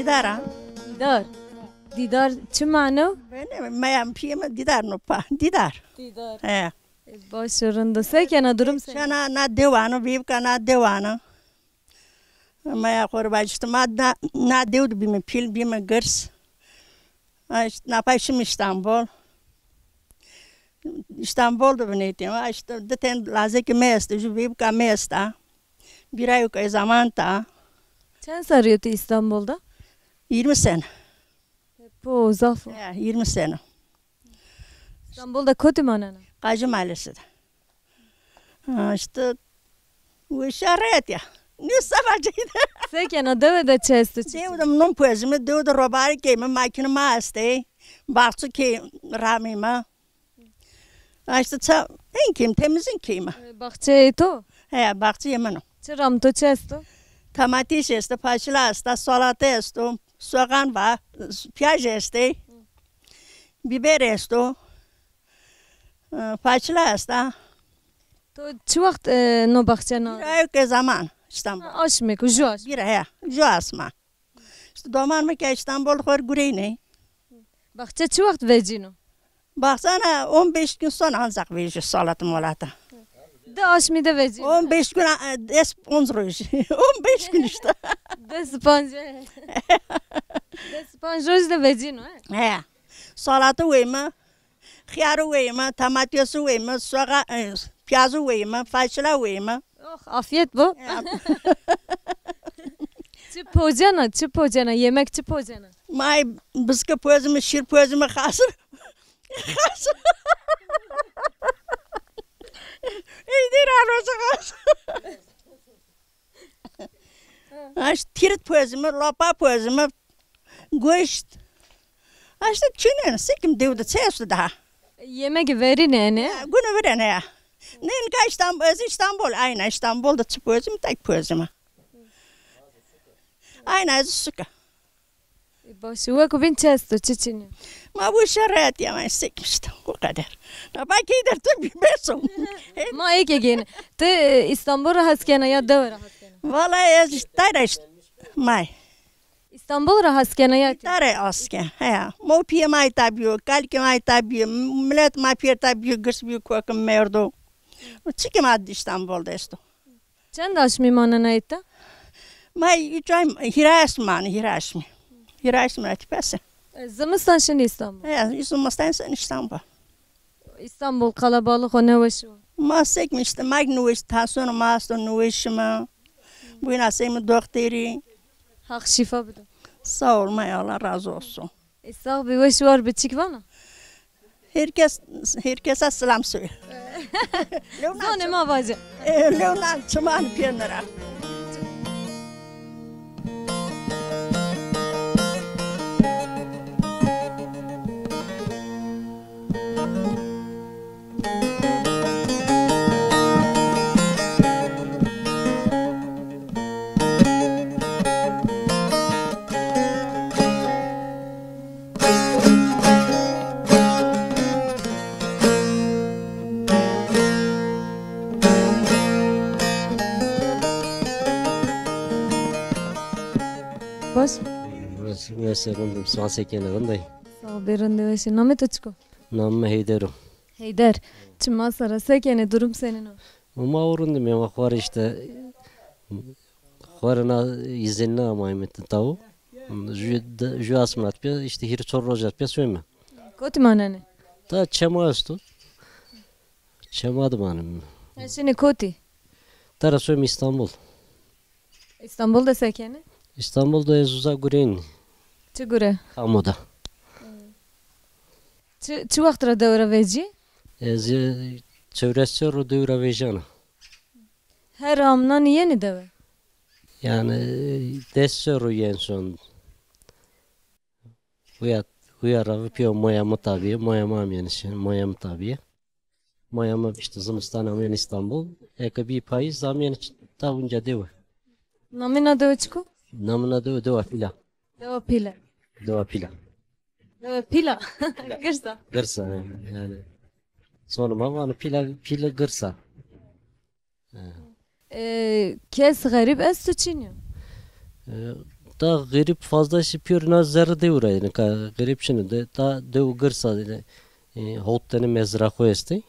دیدارم دیدار دیدار چه معنی؟ میم پیم دیدار نپا دیدار دیدار اه باش رنده سکنه durum sen. چنا نه دیوانو بیب که نه دیوانو میا قربانشت ما نه دیود بیم پیل بیم گرس نپایشم İstanbul'da biniyorum. İşte zaten lazım ki mesle, şu büyük ka mesle. Bir ay yok zaman ta. Sen sarıyordu İstanbul'da? 20 sene. Bu uzak. Ya 20 sene. İstanbul'da kötü mü anne? Kacı Mahallesi'de. İşte bu işaret ya. Ne sabahcıydı? Sekene dövde çeşitli. Devdim non pözümü, devdim robari keyimi, makine maastı. Bahçı ki ramima. İşte en kim temizin keyimi. Bahçe to? He bahçe yemenim. Çıram to çeşitli. Domates este, fasulye este, salata este, soğan var, piyaz este, biber este, fasulye este. To çi vakt no bahçe na? Bir ay yok zaman İstanbul. Aş mı ku ju aş? Bir ay, şu asma. İşte doman mı ki İstanbul khor gureyne. Bahçe çi vakt vecino? Baksana 15 gün sonra ancak verir salatı molata. De aş mı de vecino? 15 gün es 10 roj. 15 gün işte. De spanje. De spanje de vecino. He. Salatı veyme, xiyarı veyme, domatesi veyme, soğan, piyazı veyme, fasulye veyme. Oh afiyet bu. Çi pojana, yemek çi pojana. May biskı pozımı, şir pozımı khasır. Khasır. İyidir arası khasır. Aş tirit pozımı, lopa pozımı, goşt. Aşta çünen sikim devde çeşitli daha. Yemek veri ne? Günü veren ya. Nen ka İstanbul, aynen İstanbul'da çi pozımı, tek pozımı. Aynen suka. Başı ve kubin çeşitli çiçini. Ma bu şarayet ya ben sikmiştim o kadar. Bak iyidir tabii besom. Ma eke gene. Te İstanbul rahaskene ya da rahaskene. Vallahi tare may. İstanbul rahaskene ya. Tare aske. Ha. Mo piye may tabiyo, kalki may tabiyo, millet may piye tabiyo, gırsbiyo kokum merdo. Çıkım adı İstanbul'da işte. Çend aş mimana ette? May üçay Hiraşmi. Hiraşmi atipası. Zımıstan şimdi İstanbul. Ha, yüzümüzden sen İstanbul. İstanbul kalabalık o ne var? Ma sekmiştim, magnuiş, tasonu maaston nuişimi. Bu nasıl doktori. Hak şifa bile. Sağ ol may Allah razı olsun. Sağ bir veş var bir çık bana. Herkese selam söyle. Zane ma vacı. Leonan çaman piyanlara. Baş. Mesela son sekenlerinde. Sağ birinde veş. Namet açko. Nam Heyderu. Heyder. Çıma sara sekene durum senin o. Ama orundum ya var işte. Varına izinli ama emetti tavu. Ju asmat bir işte hir sorulacak bir söyleme. Kötü manane. Ta çema üstü. Çema da benim. Şimdi kötü. Tara söyleme İstanbul. İstanbul'da sekene. İstanbul'da Ezuza Guren. Çıgure. Kamuda. Çi vaktra devre veci? Çevresi Rodura Vejana. Her amnan yeni deve. Yani dessoru en son. Uyarı piyo moyamı tabii, moyamam yani şimdi moyamı tabii. Moyamı işte zımıstan yani İstanbul. Eka bir payı zam yani tavunca deva. Namina deve çıko? Namına deva pila. Deve pila. Deva pila. Deve pila. Gırsa. Gırsa yani. Sonra bana pila gırsa. Kes garip es çiniyor. da garip fazla şipiyor na zerre de uğrayın. Garip şimdi de da de ugırsa hottene mezra koyesti.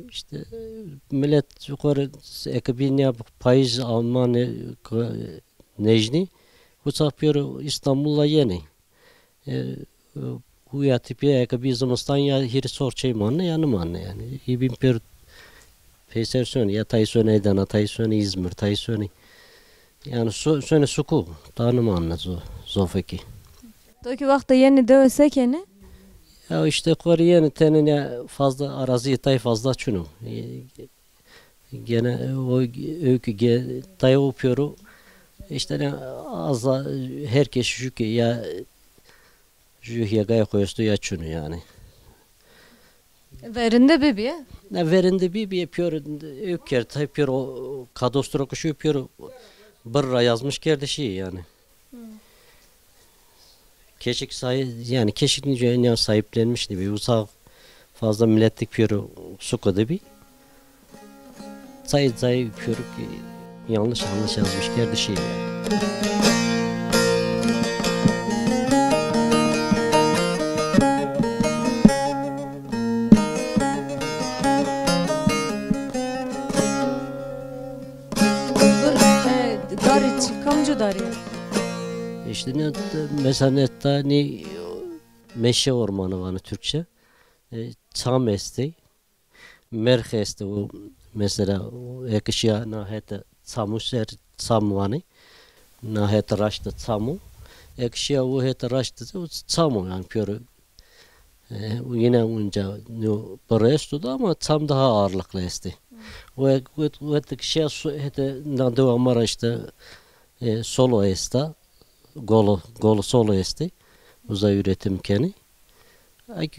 İşte millet yukarı ekibine payız Almanya Necni bu sapıyor İstanbul'la yeni. Bu ya tipi ekibi zamandan ya hiri sorçay manne yanımanne yani. İbim per Peysersön ya Taysön Eydana Taysön İzmir Taysön yani söne suku tanımanne zofeki. Toki vakti yeni deve sekene. Ya işte yukarı yeni tenine fazla arazi tay fazla çunu. Gene o öykü tay yapıyor. İşte ne az herkes şu ki ya ya gaya koyustu ya çunu yani. Verinde bebiye. Ne verinde bir yapıyor öker tay yapıyor o kadastro kuşu yapıyor. Bırra yazmış kardeşi yani. Keşik yani keşik yani sahiplenmiş gibi uzak fazla milletlik piyoro sukadı bir sayı piyoro ki yanlış yazmış kardeşi yani. Darıç kamcı darıyor. İşte ne mesela ne meşe ormanı var Türkçe. Çam esti. Merh esti o mesela ekşiya nahete çamuser çamvani. Nahete raştı çamu. Ekşiya o hete raştı o çamu yani piyoro. Yine önce paresto da ama çam daha ağırlıklı esti. O ekşiya hete nade amara işte solo esta. Golo solo esti. Uzay üretim keni. Ay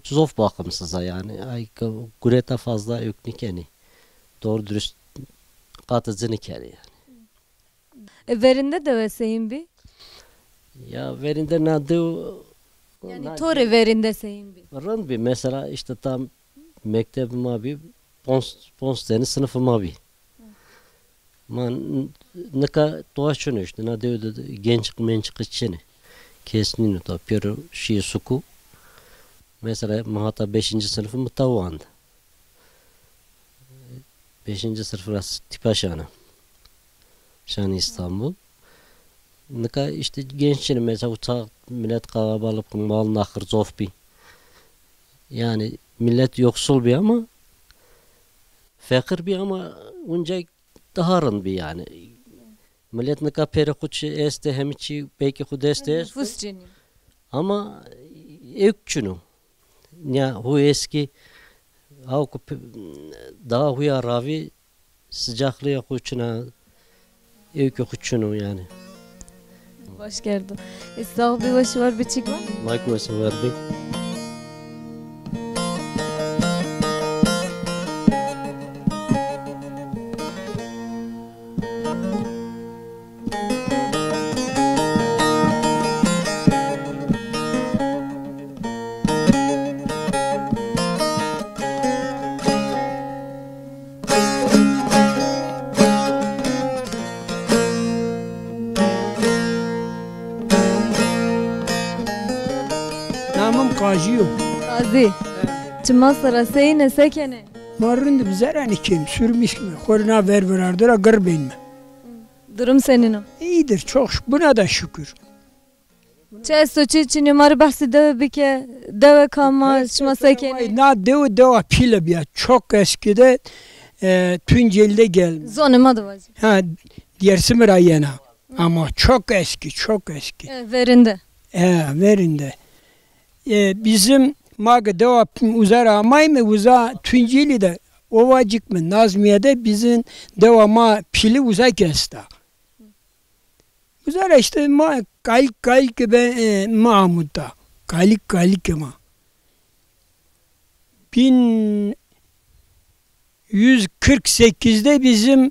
zof bakımsız yani. Ay gureta fazla ökni keni. Doğru dürüst katıcını keni yani. Verinde deve seyin bir. Ya verinde nadı Yani tore verinde seyin bir. Rın bir mesela işte tam mektebim abi pons deni sınıfım abi. Man neka dolaşıyor işte na devde genç mençik içini kesnini da piyero şiye suku mesela mahata 5. sınıfı mutavandı 5. sınıfı tipaşana şan İstanbul neka işte genççini mesela uçak millet kalabalık mal nakır zofbi yani millet yoksul bir ama fakir bir ama onca daharın bir yani. Millet ne kapere kuçu este hemiçi belki kudeste Nüfus cini. ama ökçünü. Ya hu eski daha huya ravi sıcaklığa kuçuna ökü kuçunu yani. Hoş geldin. Sağ bir başı var bir çık var. Maykması var bir. Namım Kajiyo. Kazi. Çıma sıra seyine sekene. Marrın da bizler kim sürmüş mi? Koruna verdiler gır benim. Durum senin o. İyidir çok buna da şükür. Çesto çiçini mar bahsi deve bike deve kama çıma sekene. Na deva pile bir çok eskide Tunceli'de gelmiş. Zonuma da var. Ha Dersimir ayına ama çok eski çok eski. Verinde. Verinde. Bizim maga deva uzara amay mı uza Tunceli'de Ovacık mı Nazmiye'de bizim devama pili uza kesti. Uzara işte kalik gibi Mahmut'ta. Kalik ama. 1148'de bizim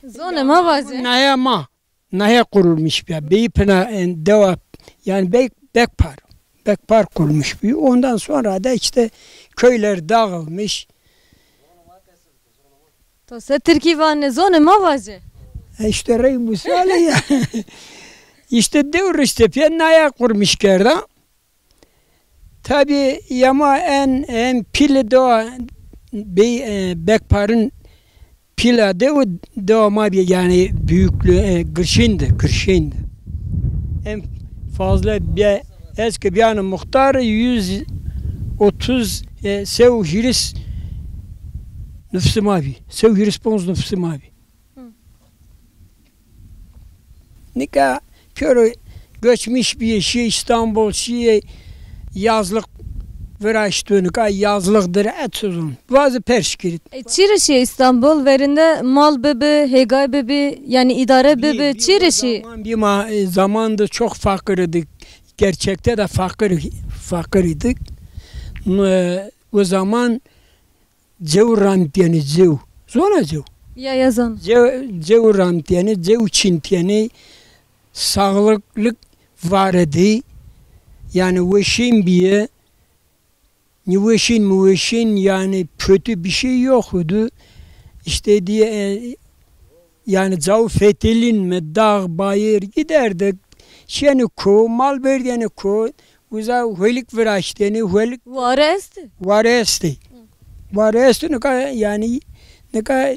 Zonuma var. Naya kurulmuş bir Beypınar deva yani Bekpar kurulmuş bir. Ondan sonra da işte köyler dağılmış. To se Türkiye vanne zonuma var. İşte rey musale ya. İşte Devriştepe naya kurmuş kerda. Tabi yama en pili doğa Bekpar'ın pila de o doğma bir yani büyüklüğü kırşindi. En fazla bir eski bir anı muhtar 130 sev hiris nüfusum abi. Sev hiris ponz nüfusum abi. Nika körü göçmüş bir şey İstanbul şey yazlık veraştığını yazlıktır et sözün. Bazı perşkirit. Çirişi İstanbul verinde mal bebe, hegay bebe yani idare bebe çirişi. Bir zamanda çok fakirdik. Gerçekte de fakirdik. O zaman cev ramtiyeni cev. Zona cev. Ya yazan. Cev ramtiyeni, cev çintiyeni sağlıklık var idi. Yani veşin biye Müveşin yani kötü bir şey yoktu. İşte diye yani zav fetelin mi dağ bayır giderdik. Şeni ko mal verdiğini ko uza hülik veraşteni hülik varesti. Varesti yani ne kadar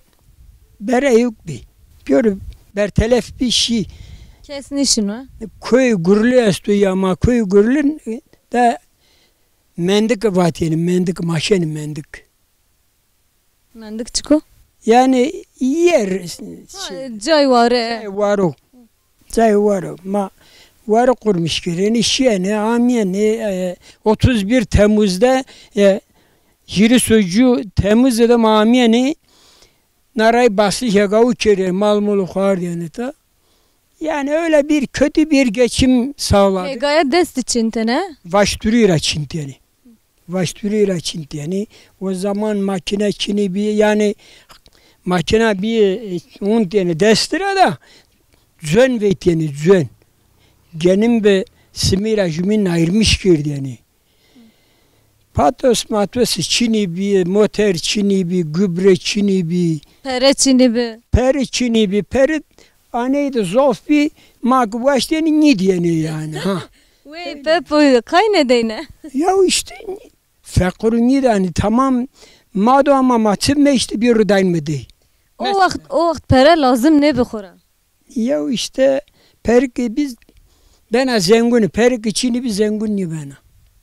bere yok bir. Gör bertelef bir şey. Kesin işin var. Köy gurlu estu ama köy gurlu da mendik vatiyeni, mendik maşeni mendik. Mendik çıkı. Yani yer Cay var. Cay var. Ma var kurmuş ki şeni amiyeni 31 Temmuz'da Jiri sözcü Temmuz'da amiyeni naray bası hegavu kere mal mulu khar diyeni ta. Yani öyle bir kötü bir geçim sağladı. Hegaya dest içintene. Vaşturira çintiyeni. Vaşturira çintiyeni. O zaman makine çini bir yani makine bir on tane destira da zön veytiyeni zön. Genim ve simira jümin ayırmış girdiyeni. Patos matos çini bir motor çini bir gübre çini bir Pere çini bir. peri çini bir peri aneydi zof bir magvaşteni ni diyeni yani ha. Ve pepo kayne deyne. Ya işte fakirun yani tamam madama maçım işte bir rudayn mı dey. O vakit pere lazım ne bixora. Ya işte perki biz ben zenguni perki çini bir zenguni bana.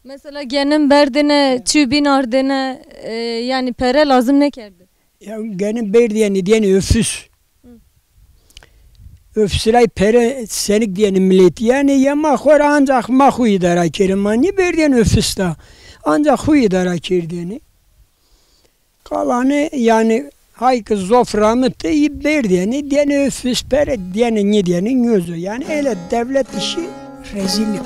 Mesela genim berdine, çübin ardine yani pere lazım ne kerdi? Ya gene berdiyeni diyeni öfüs. Öfsülay pere senik diyeni millet yani ya mahor ancak mahu idara kerim ni berdiyeni öfüs da ancak hu idara kerdiyeni. Kalanı yani haykı zoframı da iyi berdiyeni diyeni öfüs pere diyeni ni diyeni gözü yani öyle devlet işi rezillik.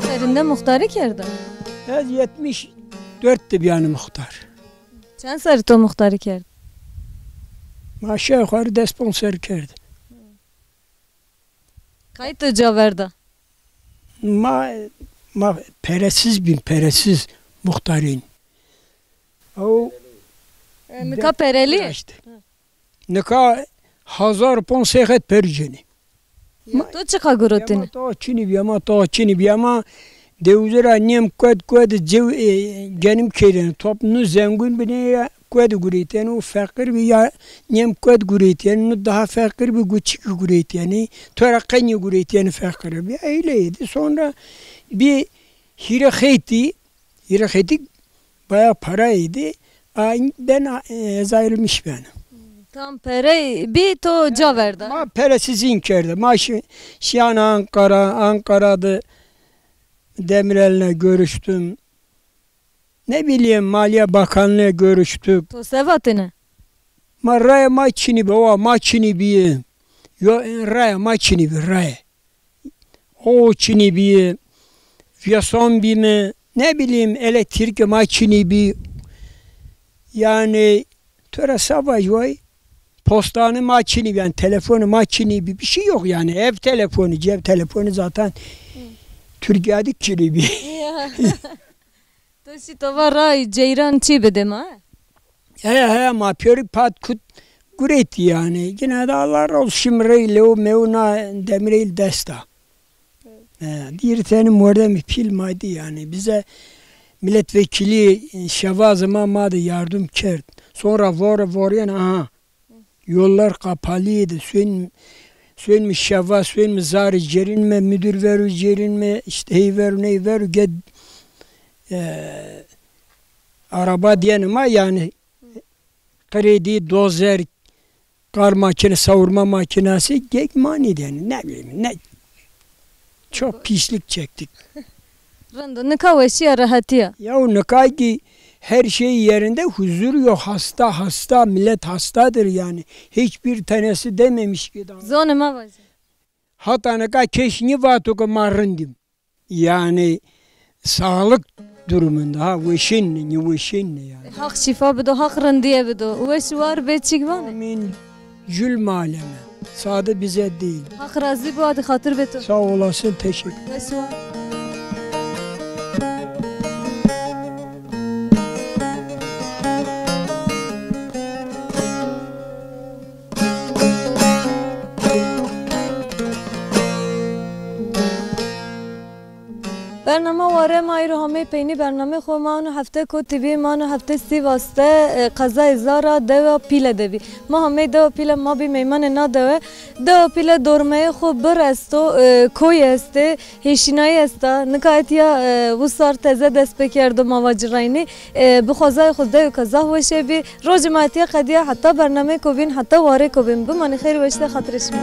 Serinde muhtarı kerdi. Evet 74'tü bir yanı muhtar. Çen sarıto muhtarı kerdi. Aşağı yukarı desponsör kerdi. Kayıt caverda. Ma peresiz muhtarın. O Nika pereli. Nika 1500 perceni. To çıka gurutini. To çini bir ama devzera nem kod genim keren topnu zengin bine kod guriten o fakir bir ya nem kod guriten daha fakir bir küçük guriten tora kanyi guriten fakir bir öyleydi. Sonra bir hiraketi bayağı paraydı. Ben ayrılmış benim. Tam pere bir to caverda. Ma peresiz inkerdi. Ma şiyan Ankara'da Demirel'le görüştüm. Ne bileyim Maliye Bakanlığı görüştük. To sevatine. Ma raya ma çini be o ma çini bir. Yo raya ma çini bir raya. O çini bir. Fiyason bir mi? Ne bileyim elektrik ma çini bir. Yani töre sabah yoy postane makini yani telefonu makini bir şey yok yani. Ev telefonu, cep telefonu zaten Türkiye'de kilibi. تو سی تو رای جیران چی بده ما؟ He ma piyori pat kut gureti yani. Yine de Allah razı olsun şimreyle o mevna demireyl desta. Bir tane orada bir filmaydı yani. Bize milletvekili Şevazıma madı yardım kerdi. Sonra var yani aha. Yollar kapalıydı. Sönmüş Şevaz, sönmüş zari cerinme, müdür veru cerinme, işte hey veru ney veru ged araba diyenim ama yani kredi, dozer, kar makine, savurma makinesi mani yani ne bileyim ne çok pislik çektik. رندو نکا وشی راحتیه. Ya ne kadar ki her şey yerinde huzur yok hasta millet hastadır yani hiçbir tanesi dememiş ki daha. زون ما باشه. Hatta ne kadar keşni vatuka marındım yani sağlık durumunda ha vişinni yani. حق شفا بدو حق رندیه بدو وش وار به چیگوانه. Amin cülm aleme. Sade bize değil. حق راضی بود خاطر به تو. Sağ olasın teşekkür. وش وار. برنامه واره ما رو همه پینی برنامه خو ما اون هفته کو تیوی ما اون هفته سی واسطه قضا زارا دو پیله دوی ما همه دو پیله ما بی میمان نا دو پیله دورمه خو بر است و کوی است هیشینای است نکایتیا و سار تزه دست بکرد و مواجرینی بخوازای خود دو قضا وشه بی روز ماتیا قدیا حتی برنامه کو بین حتی واره کو بین بمن خیر وشته خاطرش می